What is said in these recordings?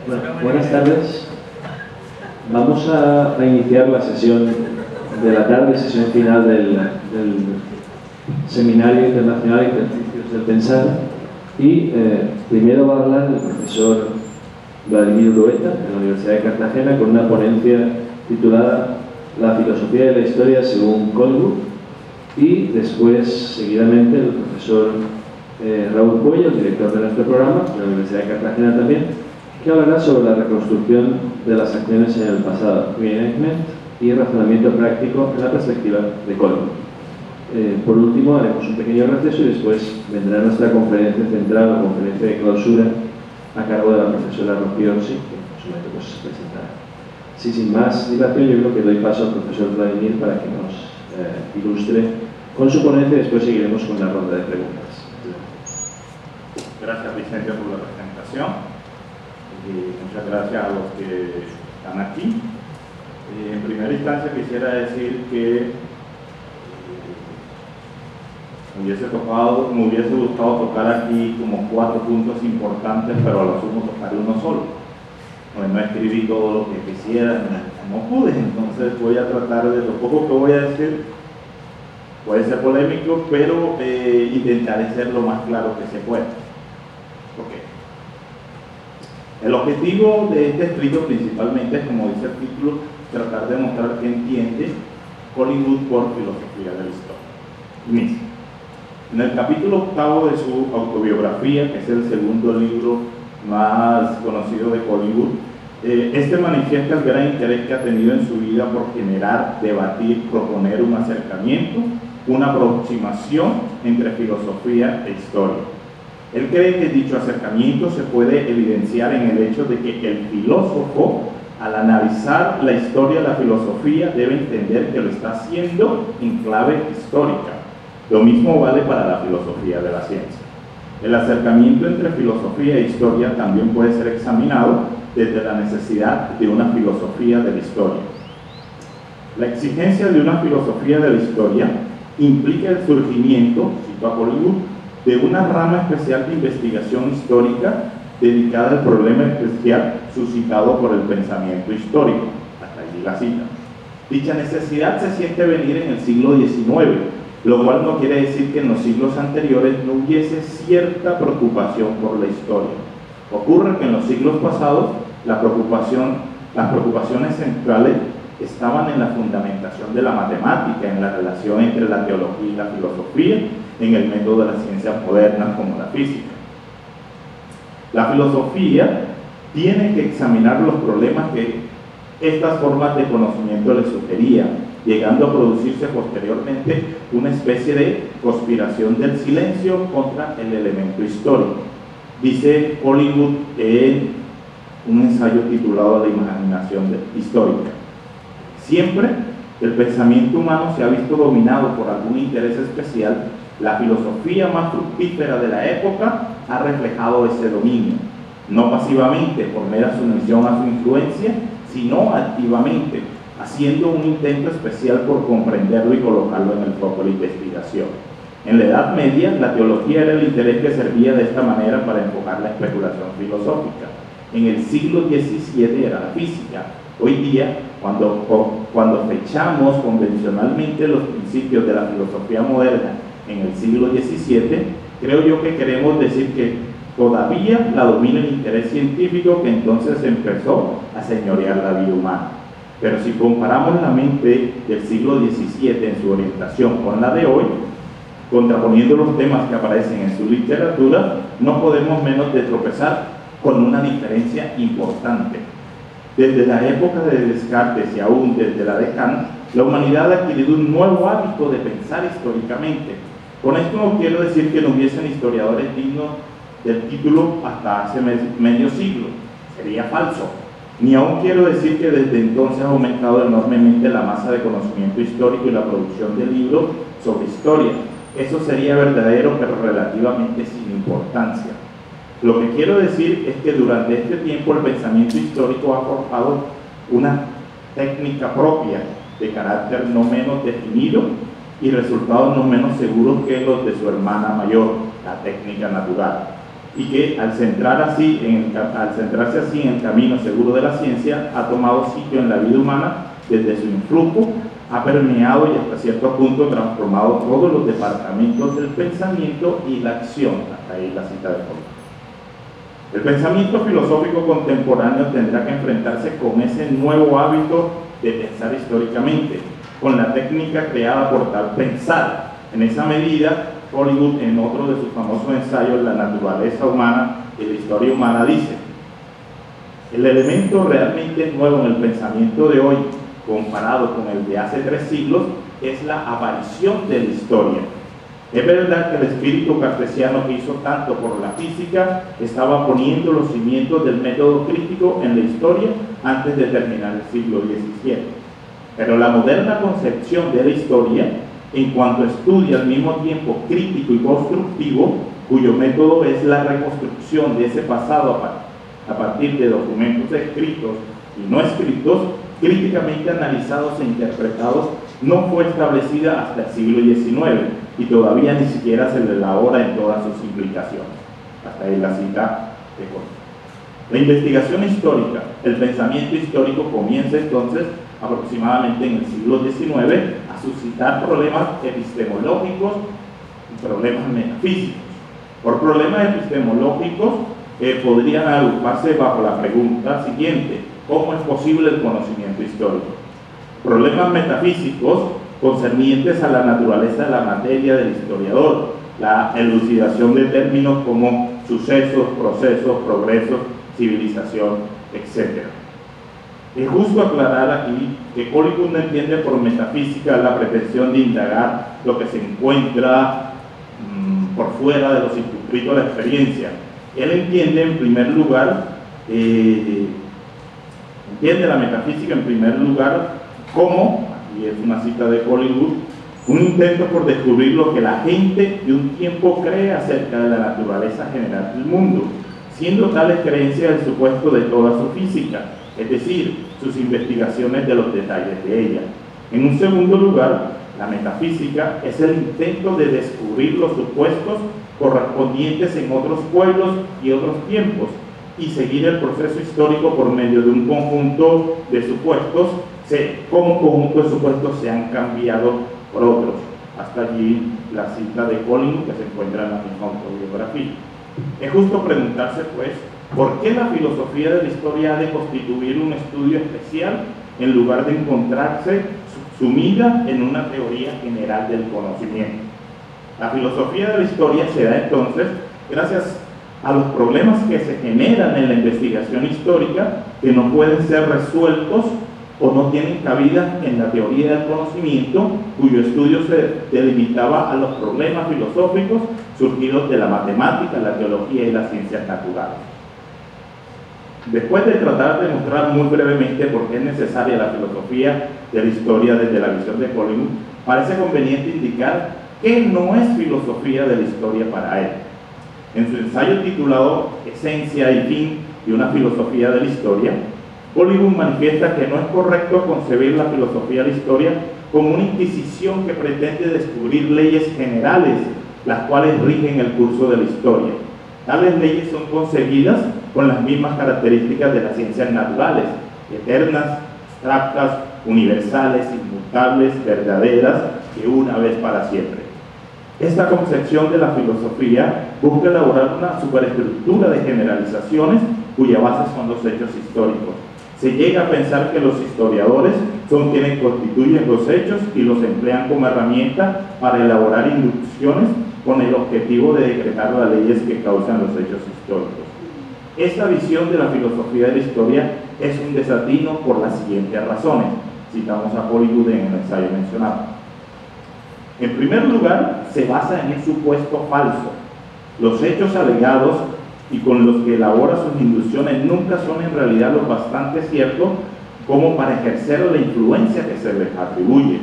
Bueno, buenas tardes. Vamos a iniciar la sesión de la tarde, sesión final del Seminario Internacional de Ejercicios del Pensar. Y primero va a hablar el profesor Vladimir Urueta, de la Universidad de Cartagena, con una ponencia titulada La filosofía de la historia según Collingwood. Y después, seguidamente, el profesor Raúl Puello, el director de nuestro programa, de la Universidad de Cartagena también, que hablará sobre la reconstrucción de las acciones en el pasado, reenactment y razonamiento práctico en la perspectiva de Collingwood. Por último, haremos un pequeño receso y después vendrá nuestra conferencia central o conferencia de clausura a cargo de la profesora Rocío Orsi, que en su momento pues presentará. Sí, sin más dilación, yo creo que doy paso al profesor Vladimir para que nos ilustre con su ponencia y después seguiremos con la ronda de preguntas. Gracias, Vicente, por la presentación. Muchas gracias a los que están aquí. En primera instancia quisiera decir que me hubiese gustado tocar aquí como 4 puntos importantes, pero a lo sumo tocaré uno solo. No escribí todo lo que quisiera, no pude, entonces voy a tratar de lo poco que voy a decir. Puede ser polémico, pero intentaré ser lo más claro que se pueda. Okay. El objetivo de este escrito principalmente es, como dice el título, tratar de mostrar qué entiende Collingwood por filosofía de la historia. Inicio. En el capítulo 8 de su autobiografía, que es el segundo libro más conocido de Collingwood, este manifiesta el gran interés que ha tenido en su vida por generar, debatir, proponer un acercamiento, una aproximación entre filosofía e historia. Él cree que dicho acercamiento se puede evidenciar en el hecho de que el filósofo, al analizar la historia de la filosofía, debe entender que lo está haciendo en clave histórica. Lo mismo vale para la filosofía de la ciencia. El acercamiento entre filosofía e historia también puede ser examinado desde la necesidad de una filosofía de la historia. La exigencia de una filosofía de la historia implica el surgimiento, cito a Collingwood, de una rama especial de investigación histórica dedicada al problema especial suscitado por el pensamiento histórico. Hasta allí la cita. Dicha necesidad se siente venir en el siglo XIX, lo cual no quiere decir que en los siglos anteriores no hubiese cierta preocupación por la historia. Ocurre que en los siglos pasados las preocupaciones centrales estaban en la fundamentación de la matemática, en la relación entre la teología y la filosofía, en el método de las ciencias modernas como la física. La filosofía tiene que examinar los problemas que estas formas de conocimiento le sugerían, llegando a producirse posteriormente una especie de conspiración del silencio contra el elemento histórico. Dice Collingwood en un ensayo titulado La imaginación histórica. Siempre el pensamiento humano se ha visto dominado por algún interés especial. La filosofía más fructífera de la época ha reflejado ese dominio, no pasivamente por mera sumisión a su influencia, sino activamente, haciendo un intento especial por comprenderlo y colocarlo en el foco de la investigación. En la Edad Media, la teología era el interés que servía de esta manera para enfocar la especulación filosófica. En el siglo XVII era la física. Hoy día, cuando fechamos convencionalmente los principios de la filosofía moderna en el siglo XVII, creo yo que queremos decir que todavía la domina el interés científico que entonces empezó a señorear la vida humana. Pero si comparamos la mente del siglo XVII en su orientación con la de hoy, contraponiendo los temas que aparecen en su literatura, no podemos menos de tropezar con una diferencia importante. Desde la época de Descartes y aún desde la de Kant, la humanidad ha adquirido un nuevo hábito de pensar históricamente. Con esto no quiero decir que no hubiesen historiadores dignos del título hasta hace medio siglo. Sería falso. Ni aún quiero decir que desde entonces ha aumentado enormemente la masa de conocimiento histórico y la producción de libros sobre historia. Eso sería verdadero, pero relativamente sin importancia. Lo que quiero decir es que durante este tiempo el pensamiento histórico ha forjado una técnica propia de carácter no menos definido y resultados no menos seguros que los de su hermana mayor, la técnica natural. y que al centrarse así en el camino seguro de la ciencia, ha tomado sitio en la vida humana desde su influjo, ha permeado y hasta cierto punto transformado todos los departamentos del pensamiento y la acción. Hasta ahí la cita de Paul. El pensamiento filosófico contemporáneo tendrá que enfrentarse con ese nuevo hábito de pensar históricamente, con la técnica creada por tal pensar. En esa medida, Hollywood, en otro de sus famosos ensayos, La naturaleza humana y la historia humana, dice: el elemento realmente nuevo en el pensamiento de hoy, comparado con el de hace 3 siglos, es la aparición de la historia. Es verdad que el espíritu cartesiano que hizo tanto por la física estaba poniendo los cimientos del método crítico en la historia antes de terminar el siglo XVII. Pero la moderna concepción de la historia, en cuanto estudia al mismo tiempo crítico y constructivo, cuyo método es la reconstrucción de ese pasado a partir de documentos escritos y no escritos, críticamente analizados e interpretados, no fue establecida hasta el siglo XIX y todavía ni siquiera se le elabora en todas sus implicaciones. Hasta ahí la cita de Colin. La investigación histórica, el pensamiento histórico comienza entonces aproximadamente en el siglo XIX a suscitar problemas epistemológicos y problemas metafísicos. Por problemas epistemológicos podrían agruparse bajo la pregunta siguiente: ¿cómo es posible el conocimiento histórico? Problemas metafísicos concernientes a la naturaleza de la materia del historiador, la elucidación de términos como sucesos, procesos, progresos, civilización, etc. Es justo aclarar aquí que Hollywood no entiende por metafísica la pretensión de indagar lo que se encuentra por fuera de los circunscritos de la experiencia. Él entiende en primer lugar, entiende la metafísica en primer lugar como, y es una cita de Hollywood, un intento por descubrir lo que la gente de un tiempo cree acerca de la naturaleza general del mundo, siendo tales creencias el supuesto de toda su física, es decir, sus investigaciones de los detalles de ella. En un segundo lugar, la metafísica es el intento de descubrir los supuestos correspondientes en otros pueblos y otros tiempos, y seguir el proceso histórico por medio de un conjunto de supuestos, como un conjunto de supuestos se han cambiado por otros. Hasta allí la cita de Colin, que se encuentra en la misma autobiografía. Es justo preguntarse, pues, ¿por qué la filosofía de la historia ha de constituir un estudio especial en lugar de encontrarse sumida en una teoría general del conocimiento? La filosofía de la historia se da entonces gracias a los problemas que se generan en la investigación histórica, que no pueden ser resueltos o no tienen cabida en la teoría del conocimiento, cuyo estudio se delimitaba a los problemas filosóficos surgidos de la matemática, la teología y las ciencias naturales. Después de tratar de mostrar muy brevemente por qué es necesaria la filosofía de la historia desde la visión de Hollywood, parece conveniente indicar qué no es filosofía de la historia para él. En su ensayo titulado Esencia y fin de una filosofía de la historia, Hollywood manifiesta que no es correcto concebir la filosofía de la historia como una inquisición que pretende descubrir leyes generales, las cuales rigen el curso de la historia. Tales leyes son concebidas con las mismas características de las ciencias naturales, eternas, abstractas, universales, inmutables, verdaderas, que una vez para siempre. Esta concepción de la filosofía busca elaborar una superestructura de generalizaciones cuya base son los hechos históricos. Se llega a pensar que los historiadores son quienes constituyen los hechos y los emplean como herramienta para elaborar inducciones con el objetivo de decretar las leyes que causan los hechos históricos. Esta visión de la filosofía de la historia es un desatino por las siguientes razones. Citamos a Hollywood en el ensayo mencionado. En primer lugar, se basa en un supuesto falso. Los hechos alegados y con los que elabora sus inducciones nunca son en realidad lo bastante ciertos como para ejercer la influencia que se les atribuye.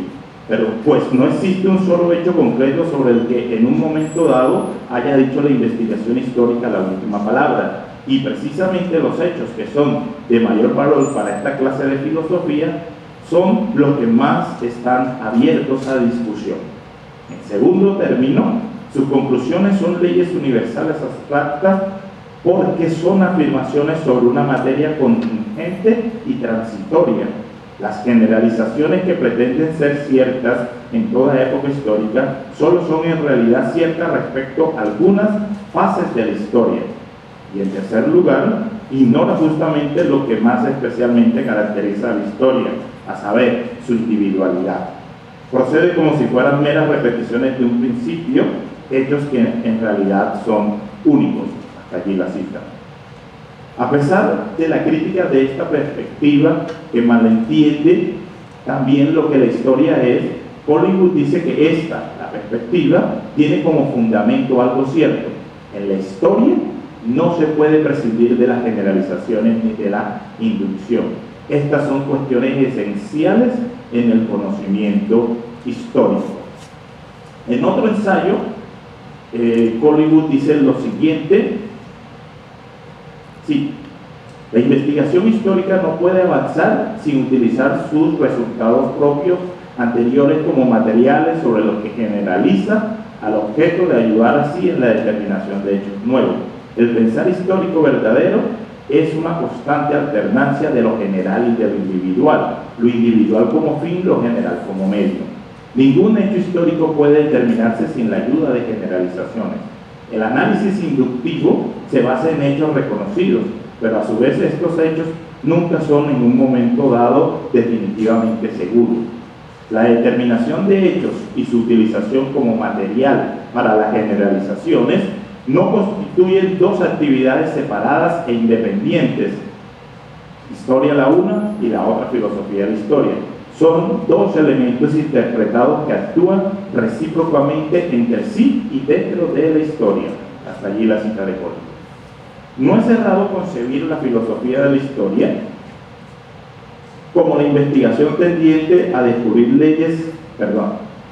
Pero pues no existe un solo hecho concreto sobre el que en un momento dado haya dicho la investigación histórica la última palabra. Y precisamente los hechos que son de mayor valor para esta clase de filosofía son los que más están abiertos a discusión. En segundo término, sus conclusiones son leyes universales abstractas porque son afirmaciones sobre una materia contingente y transitoria. Las generalizaciones que pretenden ser ciertas en toda época histórica solo son en realidad ciertas respecto a algunas fases de la historia. Y en tercer lugar, ignora justamente lo que más especialmente caracteriza a la historia, a saber, su individualidad. Procede como si fueran meras repeticiones de un principio, hechos que en realidad son únicos. Hasta allí la cita. A pesar de la crítica de esta perspectiva que malentiende también lo que la historia es, Collingwood dice que la perspectiva, tiene como fundamento algo cierto. En la historia no se puede prescindir de las generalizaciones ni de la inducción. Estas son cuestiones esenciales en el conocimiento histórico. En otro ensayo, Collingwood dice lo siguiente: sí, la investigación histórica no puede avanzar sin utilizar sus resultados propios anteriores como materiales sobre los que generaliza al objeto de ayudar así en la determinación de hechos nuevos. El pensar histórico verdadero es una constante alternancia de lo general y de lo individual como fin, lo general como medio. Ningún hecho histórico puede determinarse sin la ayuda de generalizaciones. El análisis inductivo se basa en hechos reconocidos, pero a su vez estos hechos nunca son en un momento dado definitivamente seguros. La determinación de hechos y su utilización como material para las generalizaciones no constituyen dos actividades separadas e independientes, historia la una y la otra filosofía de la historia. Son dos elementos interpretados que actúan recíprocamente entre sí y dentro de la historia. Hasta allí la cita de Collingwood. No es errado concebir la filosofía de la historia como la investigación tendiente a descubrir leyes,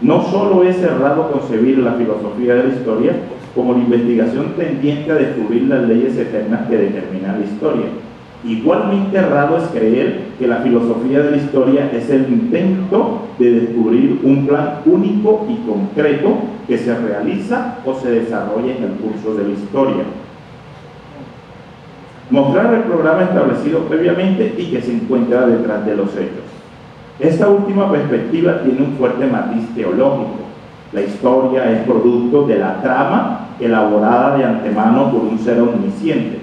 no solo es errado concebir la filosofía de la historia como la investigación tendiente a descubrir las leyes eternas que determinan la historia. Igualmente errado es creer que la filosofía de la historia es el intento de descubrir un plan único y concreto que se realiza o se desarrolla en el curso de la historia. Mostrar el programa establecido previamente y que se encuentra detrás de los hechos. Esta última perspectiva tiene un fuerte matiz teológico. La historia es producto de la trama elaborada de antemano por un ser omnisciente.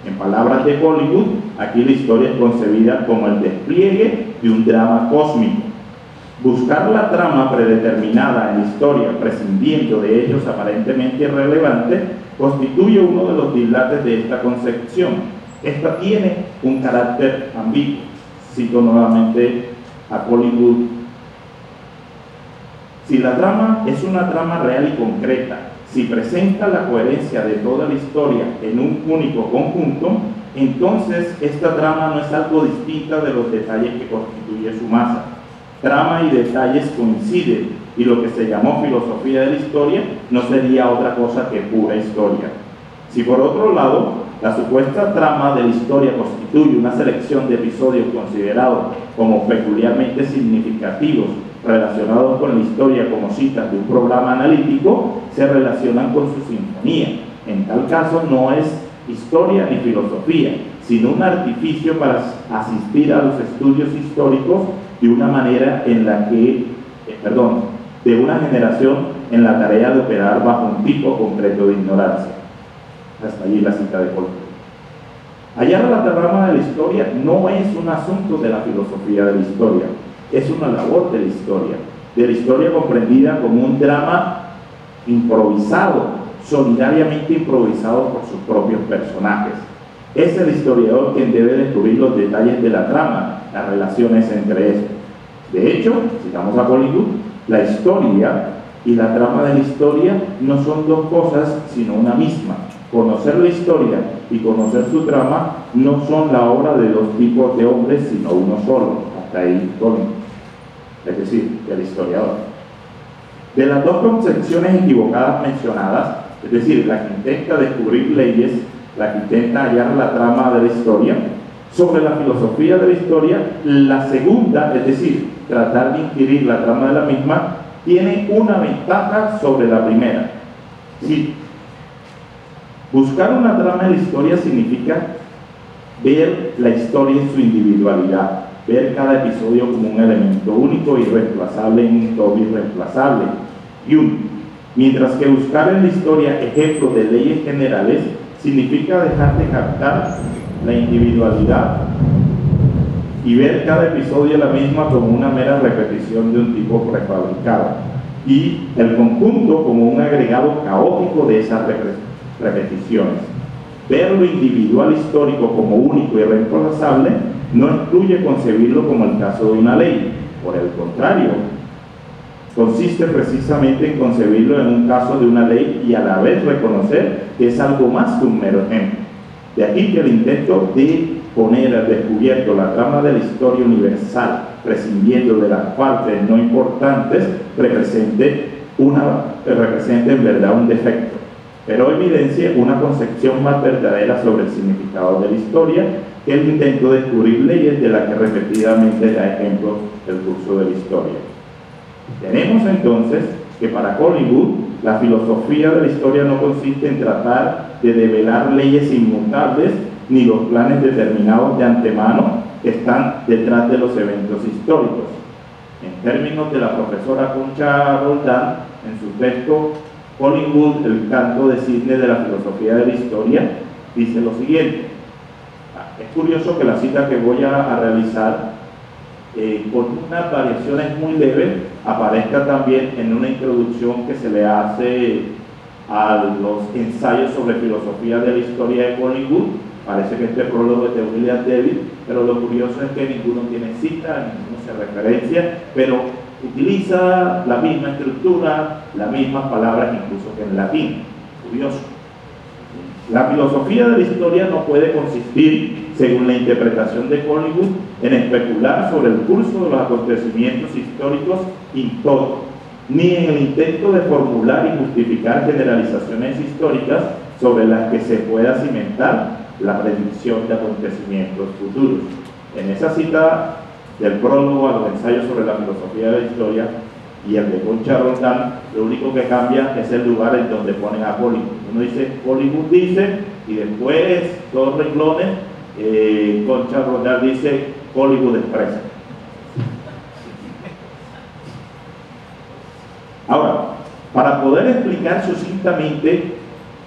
En palabras de Collingwood, aquí la historia es concebida como el despliegue de un drama cósmico. Buscar la trama predeterminada en la historia, prescindiendo de hechos aparentemente irrelevantes, constituye uno de los dislates de esta concepción. Esta tiene un carácter ambiguo. Cito nuevamente a Collingwood. Si la trama es una trama real y concreta, si presenta la coherencia de toda la historia en un único conjunto, entonces esta trama no es algo distinta de los detalles que constituye su masa. Trama y detalles coinciden, y lo que se llamó filosofía de la historia no sería otra cosa que pura historia. Si por otro lado, la supuesta trama de la historia constituye una selección de episodios considerados como peculiarmente significativos, relacionados con la historia como citas de un programa analítico, se relacionan con su sinfonía. En tal caso no es historia ni filosofía, sino un artificio para asistir a los estudios históricos de una manera en la que, de una generación en la tarea de operar bajo un tipo concreto de ignorancia. Hasta allí la cita de Collingwood. Hallar la trama de la historia no es un asunto de la filosofía de la historia, es una labor de la historia comprendida como un drama improvisado, solidariamente improvisado por sus propios personajes. Es el historiador quien debe descubrir los detalles de la trama, las relaciones entre estos. De hecho, citamos a Collingwood, la historia y la trama de la historia no son dos cosas, sino una misma. Conocer la historia y conocer su trama no son la obra de dos tipos de hombres, sino uno solo. Hasta ahí Collingwood, es decir, del historiador. De las dos concepciones equivocadas mencionadas, es decir, la que intenta descubrir leyes, la que intenta hallar la trama de la historia, sobre la filosofía de la historia, la segunda, es decir, tratar de inquirir la trama de la misma, tiene una ventaja sobre la primera. Sí. Buscar una trama en la historia significa ver la historia en su individualidad, ver cada episodio como un elemento único, irreemplazable en un todo irreemplazable y único. Mientras que buscar en la historia ejemplos de leyes generales significa dejar de captar la individualidad y ver cada episodio la misma como una mera repetición de un tipo prefabricado y el conjunto como un agregado caótico de esas repeticiones. Ver lo individual histórico como único y reemplazable no incluye concebirlo como el caso de una ley. Por el contrario, consiste precisamente en concebirlo en un caso de una ley y a la vez reconocer que es algo más que un mero ejemplo. De aquí que el intento de poner al descubierto la trama de la historia universal, prescindiendo de las partes no importantes, represente en verdad un defecto, pero evidencia una concepción más verdadera sobre el significado de la historia que el intento de descubrir leyes de las que repetidamente da ejemplo el curso de la historia. Tenemos entonces que para Collingwood la filosofía de la historia no consiste en tratar de develar leyes inmutables ni los planes determinados de antemano que están detrás de los eventos históricos. En términos de la profesora Concha Roldán, en su texto Collingwood, el canto de cisne de la filosofía de la historia, dice lo siguiente. Es curioso que la cita que voy a realizar, con unas variaciones muy leves, aparezca también en una introducción que se le hace a los ensayos sobre filosofía de la historia de Collingwood. Parece que este prólogo es de William David, pero lo curioso es que ninguno tiene cita, ninguno se referencia, pero utiliza la misma estructura, las mismas palabras, incluso que en latín. Curioso. La filosofía de la historia no puede consistir, según la interpretación de Collingwood, en especular sobre el curso de los acontecimientos históricos in toto, ni en el intento de formular y justificar generalizaciones históricas sobre las que se pueda cimentar la predicción de acontecimientos futuros. En esa cita del prólogo a los ensayos sobre la filosofía de la historia y el de Concha Roldán, lo único que cambia es el lugar en donde ponen a Collingwood. Uno dice Collingwood dice, y después dos renglones Concha Roldán dice Collingwood expresa. Ahora, para poder explicar sucintamente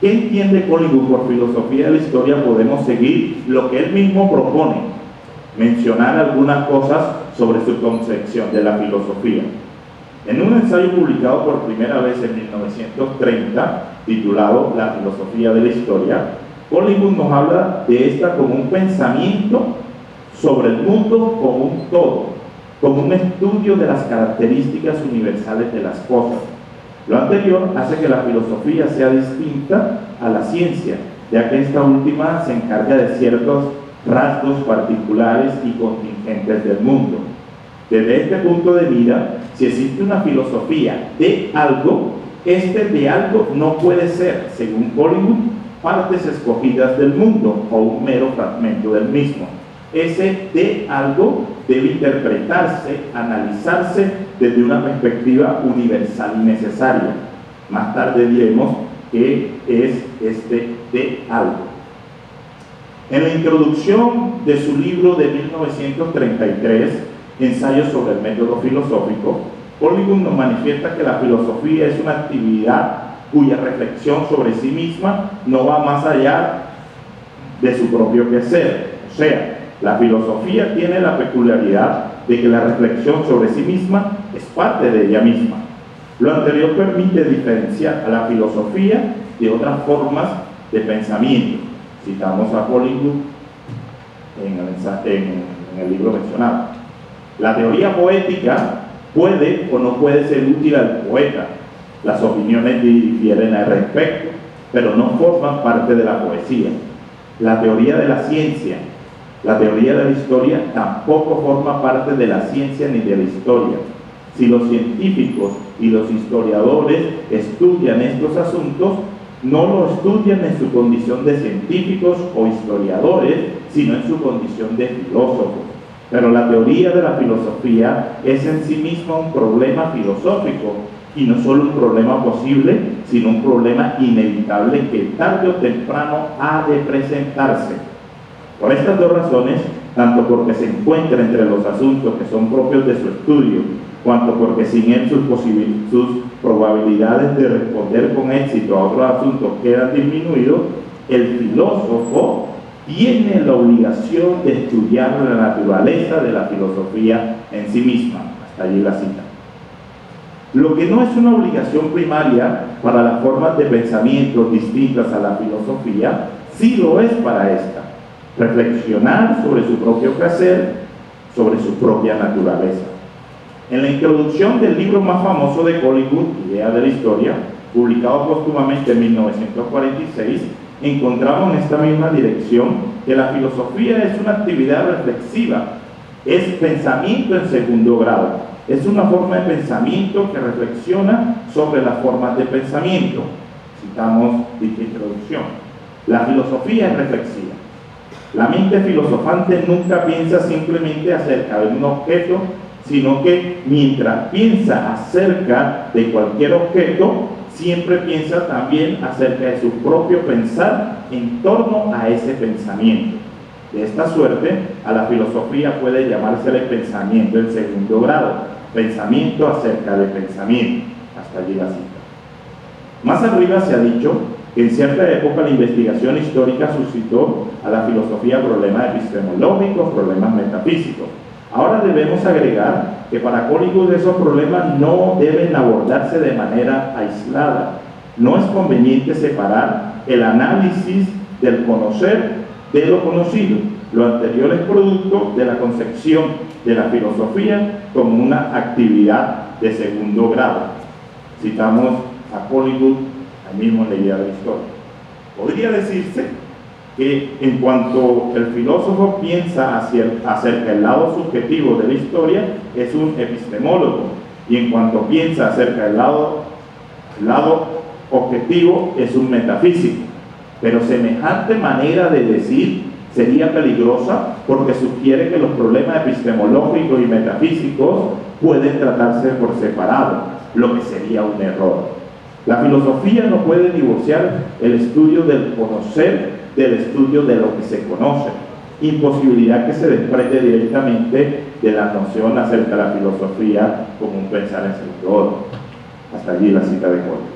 qué entiende Collingwood por filosofía de la historia, podemos seguir lo que él mismo propone, mencionar algunas cosas sobre su concepción de la filosofía. En un ensayo publicado por primera vez en 1930, titulado La filosofía de la historia, Collingwood nos habla de esta como un pensamiento sobre el mundo como un todo, como un estudio de las características universales de las cosas. Lo anterior hace que la filosofía sea distinta a la ciencia, ya que esta última se encarga de ciertos rasgos particulares y contingentes del mundo. Desde este punto de vista, si existe una filosofía de algo, este de algo no puede ser, según Collingwood, partes escogidas del mundo o un mero fragmento del mismo. Ese de algo debe interpretarse, analizarse desde una perspectiva universal y necesaria. Más tarde diremos qué es este de algo. En la introducción de su libro de 1933, Ensayos sobre el método filosófico, Collingwood nos manifiesta que la filosofía es una actividad cuya reflexión sobre sí misma no va más allá de su propio quehacer. O sea, la filosofía tiene la peculiaridad de que la reflexión sobre sí misma es parte de ella misma. Lo anterior permite diferenciar a la filosofía de otras formas de pensamiento. Citamos a Collingwood en el libro mencionado. La teoría poética puede o no puede ser útil al poeta. Las opiniones difieren al respecto, pero no forman parte de la poesía. La teoría de la ciencia, la teoría de la historia tampoco forma parte de la ciencia ni de la historia. Si los científicos y los historiadores estudian estos asuntos, no lo estudian en su condición de científicos o historiadores, sino en su condición de filósofos. Pero la teoría de la filosofía es en sí misma un problema filosófico y no solo un problema posible, sino un problema inevitable que tarde o temprano ha de presentarse. Por estas dos razones, tanto porque se encuentra entre los asuntos que son propios de su estudio, cuanto porque sin él sus probabilidades de responder con éxito a otros asuntos quedan disminuidos, el filósofo tiene la obligación de estudiar la naturaleza de la filosofía en sí misma. Hasta allí la cita. Lo que no es una obligación primaria para las formas de pensamiento distintas a la filosofía, sí lo es para esta. Reflexionar sobre su propio quehacer, sobre su propia naturaleza. En la introducción del libro más famoso de Collingwood, Idea de la Historia, publicado póstumamente en 1946, encontramos en esta misma dirección que la filosofía es una actividad reflexiva, es pensamiento en segundo grado. Es una forma de pensamiento que reflexiona sobre las formas de pensamiento. Citamos dicha introducción. La filosofía es reflexiva. La mente filosofante nunca piensa simplemente acerca de un objeto, sino que mientras piensa acerca de cualquier objeto, siempre piensa también acerca de su propio pensar en torno a ese pensamiento. De esta suerte, a la filosofía puede llamársele pensamiento en segundo grado, pensamiento acerca de pensamiento. Hasta allí la cita. Más arriba se ha dicho que en cierta época la investigación histórica suscitó a la filosofía problemas epistemológicos, problemas metafísicos. Ahora debemos agregar que para Collingwood esos problemas no deben abordarse de manera aislada. No es conveniente separar el análisis del conocer de lo conocido. Lo anterior es producto de la concepción de la filosofía como una actividad de segundo grado. Citamos a Collingwood, ahí mismo en la Idea de la Historia. Podría decirse que en cuanto el filósofo piensa acerca del lado subjetivo de la historia, es un epistemólogo, y en cuanto piensa acerca del lado objetivo, es un metafísico. Pero semejante manera de decir sería peligrosa porque sugiere que los problemas epistemológicos y metafísicos pueden tratarse por separado, lo que sería un error. La filosofía no puede divorciar el estudio del conocer del estudio de lo que se conoce, imposibilidad que se desprende directamente de la noción acerca de la filosofía como un pensar en segundo orden. Hasta allí la cita de Collingwood.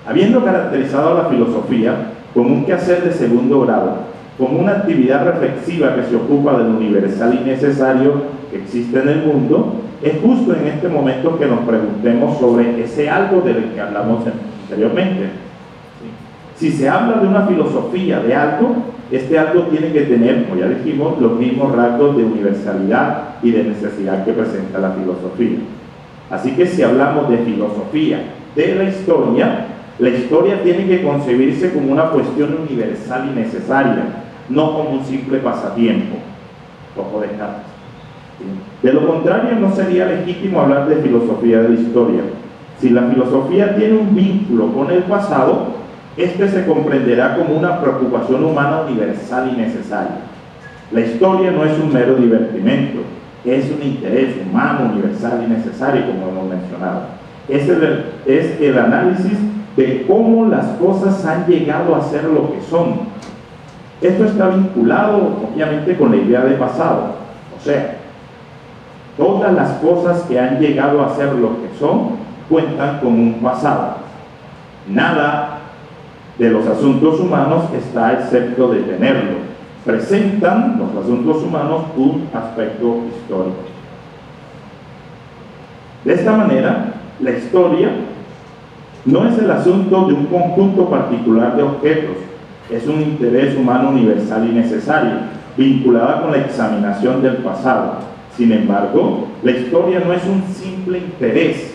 Habiendo caracterizado a la filosofía como un quehacer de segundo grado, como una actividad reflexiva que se ocupa de lo universal y necesario que existe en el mundo, es justo en este momento que nos preguntemos sobre ese algo del que hablamos anteriormente. Si se habla de una filosofía de algo, este algo tiene que tener, como ya dijimos, los mismos rasgos de universalidad y de necesidad que presenta la filosofía. Así que si hablamos de filosofía de la historia tiene que concebirse como una cuestión universal y necesaria, no como un simple pasatiempo. Ojo de Descartes. De lo contrario, no sería legítimo hablar de filosofía de la historia. Si la filosofía tiene un vínculo con el pasado, este se comprenderá como una preocupación humana universal y necesaria. La historia no es un mero divertimento, es un interés humano universal y necesario, como hemos mencionado. Es el análisis de cómo las cosas han llegado a ser lo que son. Esto está vinculado, obviamente, con la idea de pasado. O sea, todas las cosas que han llegado a ser lo que son cuentan con un pasado. Nada de los asuntos humanos está excepto de tenerlo. Presentan los asuntos humanos un aspecto histórico. De esta manera, la historia no es el asunto de un conjunto particular de objetos, es un interés humano universal y necesario, vinculada con la examinación del pasado. Sin embargo, la historia no es un simple interés,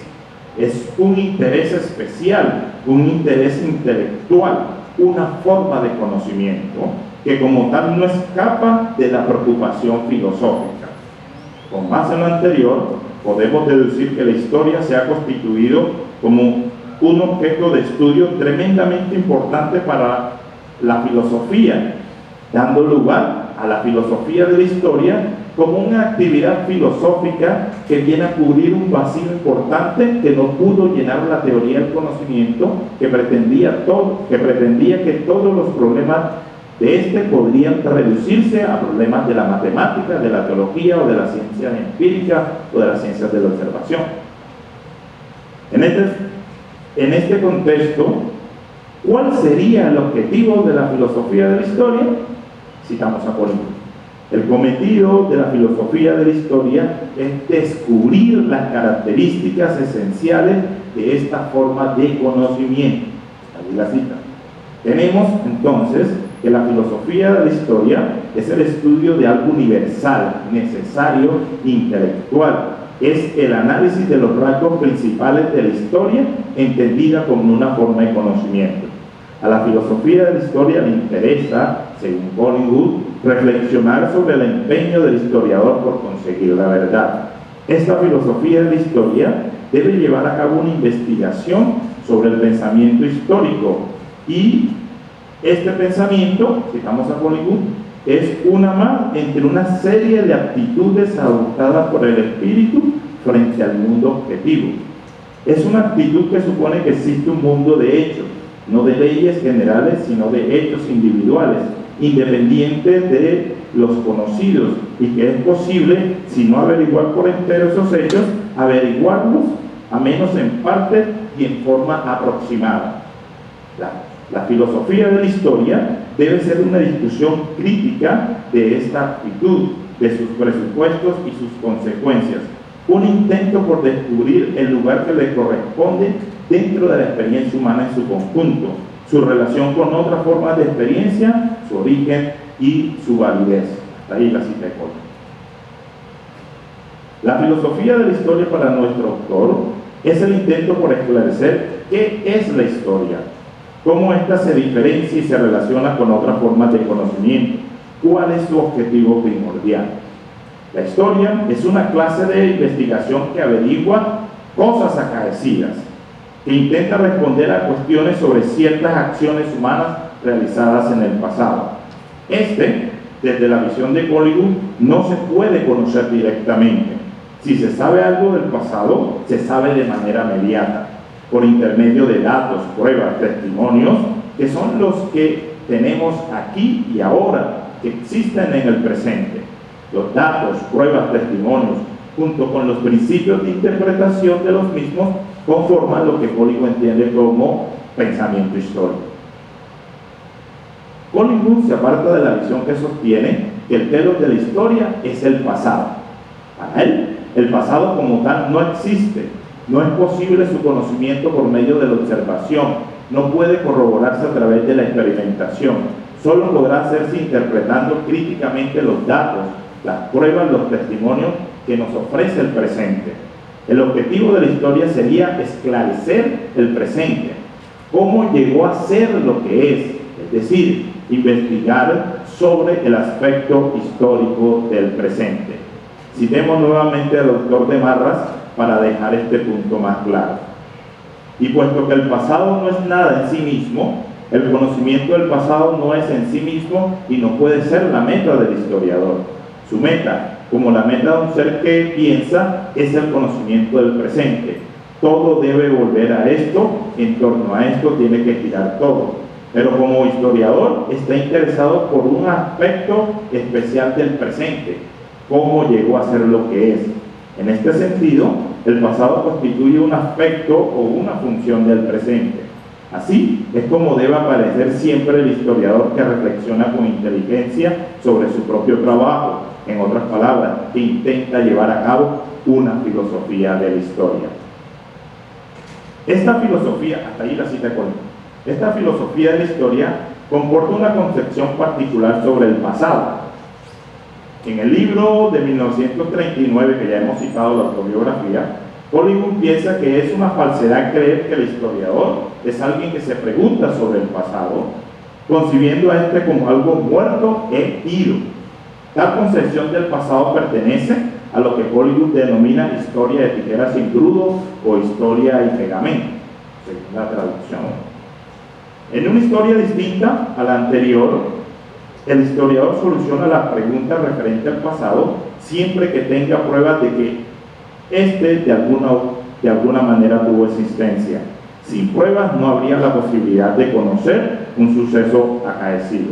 es un interés especial, un interés intelectual, una forma de conocimiento que como tal no escapa de la preocupación filosófica. Con base en lo anterior, podemos deducir que la historia se ha constituido como un objeto de estudio tremendamente importante para la filosofía, dando lugar a la filosofía de la historia como una actividad filosófica que viene a cubrir un vacío importante que no pudo llenar la teoría del conocimiento, que pretendía que todos los problemas de este podrían reducirse a problemas de la matemática, de la teología o de las ciencias empíricas o de las ciencias de la observación. En este contexto, ¿cuál sería el objetivo de la filosofía de la historia? Citamos a Polígono. El cometido de la filosofía de la historia es descubrir las características esenciales de esta forma de conocimiento. Ahí la cita. Tenemos entonces que la filosofía de la historia es el estudio de algo universal, necesario, intelectual. Es el análisis de los rasgos principales de la historia entendida como una forma de conocimiento. A la filosofía de la historia le interesa, según Collingwood, reflexionar sobre el empeño del historiador por conseguir la verdad. Esta filosofía de la historia debe llevar a cabo una investigación sobre el pensamiento histórico y este pensamiento, citamos a Collingwood, es una más entre una serie de actitudes adoptadas por el espíritu frente al mundo objetivo. Es una actitud que supone que existe un mundo de hechos, no de leyes generales, sino de hechos individuales, independientes de los conocidos, y que es posible, si no averiguar por entero esos hechos, averiguarlos, a menos en parte y en forma aproximada. La filosofía de la historia debe ser una discusión crítica de esta actitud, de sus presupuestos y sus consecuencias, un intento por descubrir el lugar que le corresponde dentro de la experiencia humana en su conjunto, su relación con otras formas de experiencia, su origen y su validez. Hasta ahí la cita de Collingwood. La filosofía de la historia para nuestro autor es el intento por esclarecer qué es la historia, cómo ésta se diferencia y se relaciona con otras formas de conocimiento, cuál es su objetivo primordial. La historia es una clase de investigación que averigua cosas acaecidas, que intenta responder a cuestiones sobre ciertas acciones humanas realizadas en el pasado. Desde la visión de Collingwood, no se puede conocer directamente. Si se sabe algo del pasado, se sabe de manera mediata, por intermedio de datos, pruebas, testimonios, que son los que tenemos aquí y ahora, que existen en el presente. Los datos, pruebas, testimonios, junto con los principios de interpretación de los mismos, conforman lo que Collingwood entiende como pensamiento histórico. Collingwood se aparta de la visión que sostiene que el telos de la historia es el pasado. Para él, el pasado como tal no existe. No es posible su conocimiento por medio de la observación. No puede corroborarse a través de la experimentación. Solo podrá hacerse interpretando críticamente los datos, las pruebas, los testimonios que nos ofrece el presente. El objetivo de la historia sería esclarecer el presente, cómo llegó a ser lo que es decir, investigar sobre el aspecto histórico del presente. Citemos nuevamente al autor de Marras para dejar este punto más claro. Y puesto que el pasado no es nada en sí mismo, el conocimiento del pasado no es en sí mismo y no puede ser la meta del historiador. Su meta, como la meta de un ser que piensa, es el conocimiento del presente. Todo debe volver a esto, en torno a esto tiene que girar todo. Pero como historiador está interesado por un aspecto especial del presente, cómo llegó a ser lo que es. En este sentido, el pasado constituye un aspecto o una función del presente. Así es como debe aparecer siempre el historiador que reflexiona con inteligencia sobre su propio trabajo, en otras palabras, que intenta llevar a cabo una filosofía de la historia. Esta filosofía, hasta ahí la cita con esta filosofía de la historia comporta una concepción particular sobre el pasado. En el libro de 1939, que ya hemos citado la autobiografía, Collingwood piensa que es una falsedad creer que el historiador es alguien que se pregunta sobre el pasado, concibiendo a este como algo muerto e ido. Tal concepción del pasado pertenece a lo que Collingwood denomina historia de tijeras sin crudo o historia y pegamento, según la traducción. En una historia distinta a la anterior, el historiador soluciona las preguntas referentes al pasado siempre que tenga pruebas de que éste de alguna manera tuvo existencia. Sin pruebas no habría la posibilidad de conocer un suceso acaecido.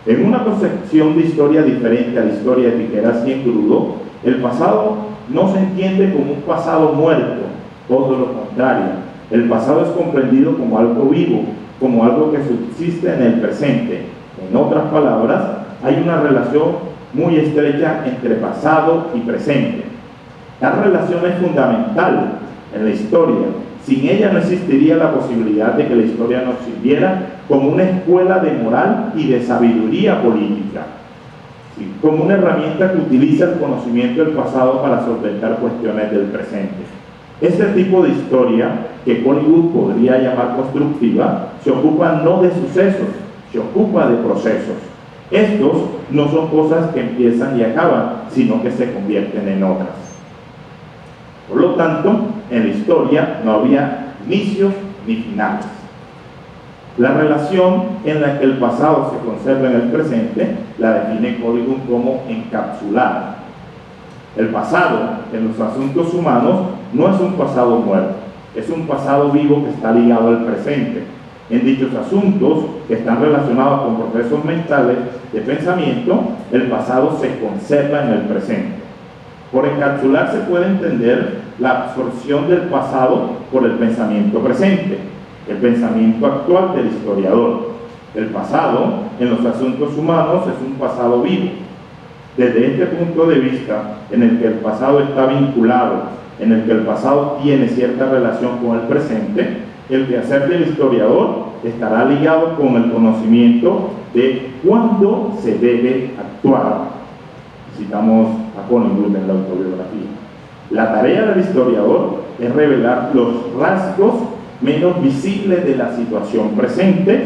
En una concepción de historia diferente a la historia de Tijera así en crudo, el pasado no se entiende como un pasado muerto, todo lo contrario. El pasado es comprendido como algo vivo, como algo que subsiste en el presente. En otras palabras, hay una relación muy estrecha entre pasado y presente. La relación es fundamental en la historia. Sin ella no existiría la posibilidad de que la historia nos sirviera como una escuela de moral y de sabiduría política, ¿sí?, como una herramienta que utiliza el conocimiento del pasado para solventar cuestiones del presente. Este tipo de historia, que Hollywood podría llamar constructiva, se ocupa no de sucesos, se ocupa de procesos. Estos no son cosas que empiezan y acaban, sino que se convierten en otras. Por lo tanto, en la historia no había inicios ni finales. La relación en la que el pasado se conserva en el presente la define Hollywood como encapsulada. El pasado en los asuntos humanos no es un pasado muerto, es un pasado vivo que está ligado al presente. En dichos asuntos, que están relacionados con procesos mentales de pensamiento, el pasado se conserva en el presente. Por encapsular se puede entender la absorción del pasado por el pensamiento presente, el pensamiento actual del historiador. El pasado en los asuntos humanos es un pasado vivo. Desde este punto de vista, en el que el pasado está vinculado, en el que el pasado tiene cierta relación con el presente, el quehacer del historiador estará ligado con el conocimiento de cuándo se debe actuar. Citamos a Collingwood en la autobiografía. La tarea del historiador es revelar los rasgos menos visibles de la situación presente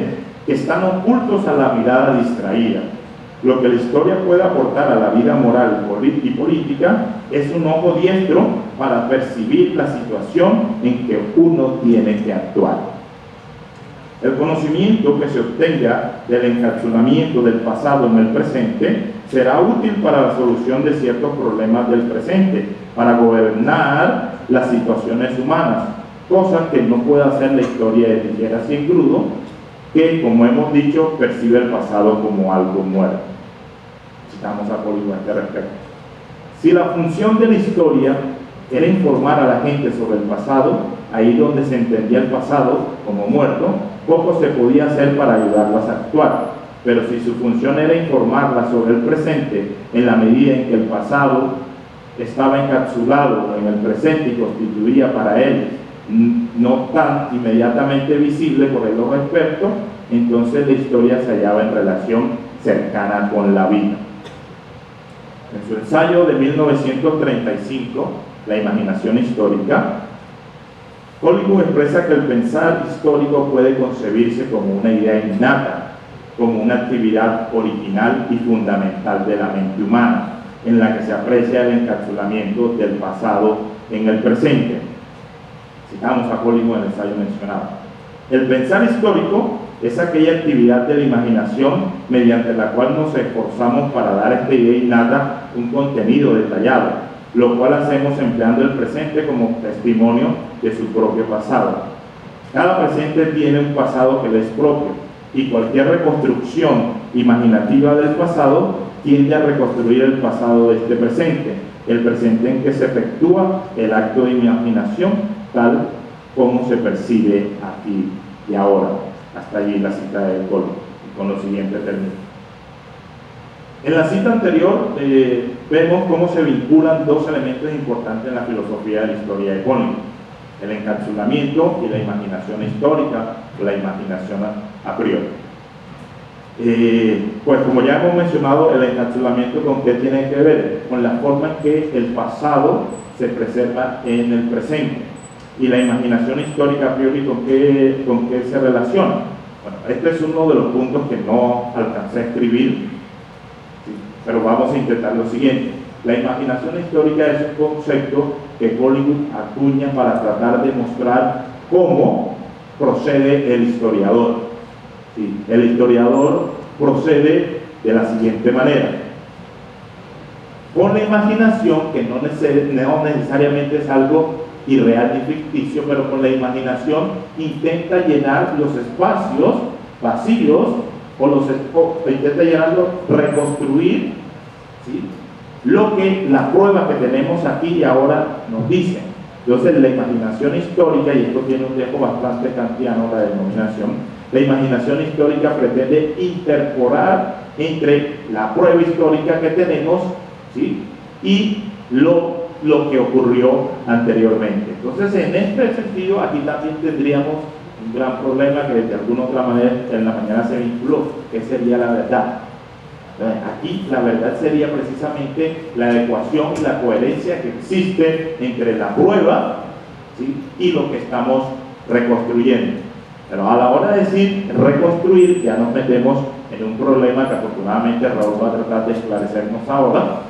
que están ocultos a la mirada distraída. Lo que la historia puede aportar a la vida moral y política es un ojo diestro para percibir la situación en que uno tiene que actuar. El conocimiento que se obtenga del encapsulamiento del pasado en el presente será útil para la solución de ciertos problemas del presente, para gobernar las situaciones humanas, cosas que no puede hacer la historia de Tijera así en crudo, que, como hemos dicho, percibe el pasado como algo muerto. Citamos a Collingwood a este respecto. Si la función de la historia era informar a la gente sobre el pasado, ahí donde se entendía el pasado como muerto, poco se podía hacer para ayudarlas a actuar. Pero si su función era informarlas sobre el presente, en la medida en que el pasado estaba encapsulado en el presente y constituía para él no tan inmediatamente visible por el ojo experto, entonces la historia se hallaba en relación cercana con la vida. En su ensayo de 1935, La imaginación histórica, Hollywood expresa que el pensar histórico puede concebirse como una idea innata, como una actividad original y fundamental de la mente humana, en la que se aprecia el encapsulamiento del pasado en el presente. Citamos a Hollywood en el ensayo mencionado. El pensar histórico es aquella actividad de la imaginación mediante la cual nos esforzamos para dar a esta idea innata un contenido detallado, lo cual hacemos empleando el presente como testimonio de su propio pasado. Cada presente tiene un pasado que le es propio, y cualquier reconstrucción imaginativa del pasado tiende a reconstruir el pasado de este presente, el presente en que se efectúa el acto de imaginación tal como se percibe aquí y ahora. Hasta allí la cita de Collingwood, con los siguientes términos. En la cita anterior vemos cómo se vinculan dos elementos importantes en la filosofía de la historia de Collingwood: el encapsulamiento y la imaginación histórica, la imaginación a priori. Pues como ya hemos mencionado, el encapsulamiento ¿con qué tiene que ver? Con la forma en que el pasado se preserva en el presente. Y la imaginación histórica a priori ¿con qué se relaciona? Bueno, este es uno de los puntos que no alcancé a escribir, ¿sí? Pero vamos a intentar lo siguiente. La imaginación histórica es un concepto que Hollywood acuña para tratar de mostrar cómo procede el historiador. ¿Sí? El historiador procede de la siguiente manera. Con la imaginación, que no necesariamente es algo irreal ni ficticio, pero con la imaginación intenta llenar los espacios vacíos o intenta llenarlos, reconstruir, ¿sí?, lo que la prueba que tenemos aquí y ahora nos dice. Entonces, la imaginación histórica, y esto tiene un dejo bastante kantiano, la denominación, la imaginación histórica pretende interpolar entre la prueba histórica que tenemos, ¿sí?, y lo que ocurrió anteriormente. Entonces, en este sentido, aquí también tendríamos un gran problema que de alguna otra manera en la mañana se vinculó, que sería la verdad. Aquí la verdad sería precisamente la adecuación y la coherencia que existe entre la prueba, ¿sí?, y lo que estamos reconstruyendo. Pero a la hora de decir reconstruir, ya nos metemos en un problema que afortunadamente Raúl va a tratar de esclarecernos ahora,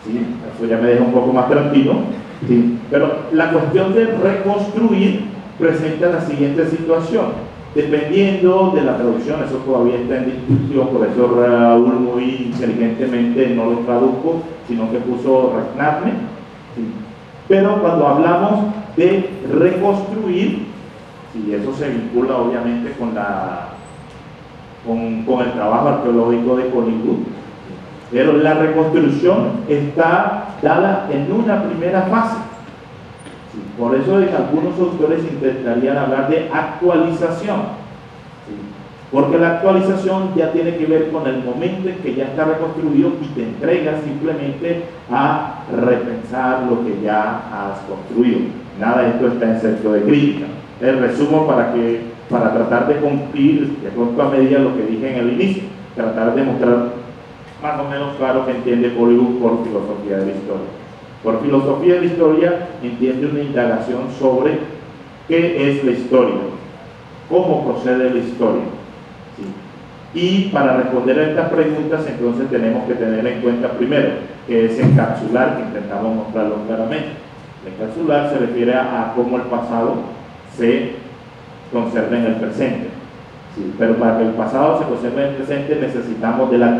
¿sí? Eso ya me deja un poco más tranquilo, ¿sí? Pero la cuestión de reconstruir presenta la siguiente situación. Dependiendo de la traducción, eso todavía está en discusión, por eso Raúl muy inteligentemente no lo tradujo, sino que puso regnarme, ¿sí? Pero cuando hablamos de reconstruir, y eso se vincula obviamente con el trabajo arqueológico de Hollywood, pero la reconstrucción está dada en una primera fase. Sí, por eso algunos autores intentarían hablar de actualización, ¿sí?, porque la actualización ya tiene que ver con el momento en que ya está reconstruido y te entregas simplemente a repensar lo que ya has construido. Nada de esto está en centro de crítica. El resumo para tratar de cumplir de pronto a medida lo que dije en el inicio, tratar de mostrar más o menos claro que entiende Hollywood por filosofía de la historia. Por filosofía de la historia entiende una indagación sobre qué es la historia, cómo procede la historia, ¿sí? Y para responder a estas preguntas entonces tenemos que tener en cuenta primero que es encapsular, que intentamos mostrarlo claramente. Encapsular se refiere a cómo el pasado se conserva en el presente, ¿sí? Pero para que el pasado se conserve en el presente necesitamos de la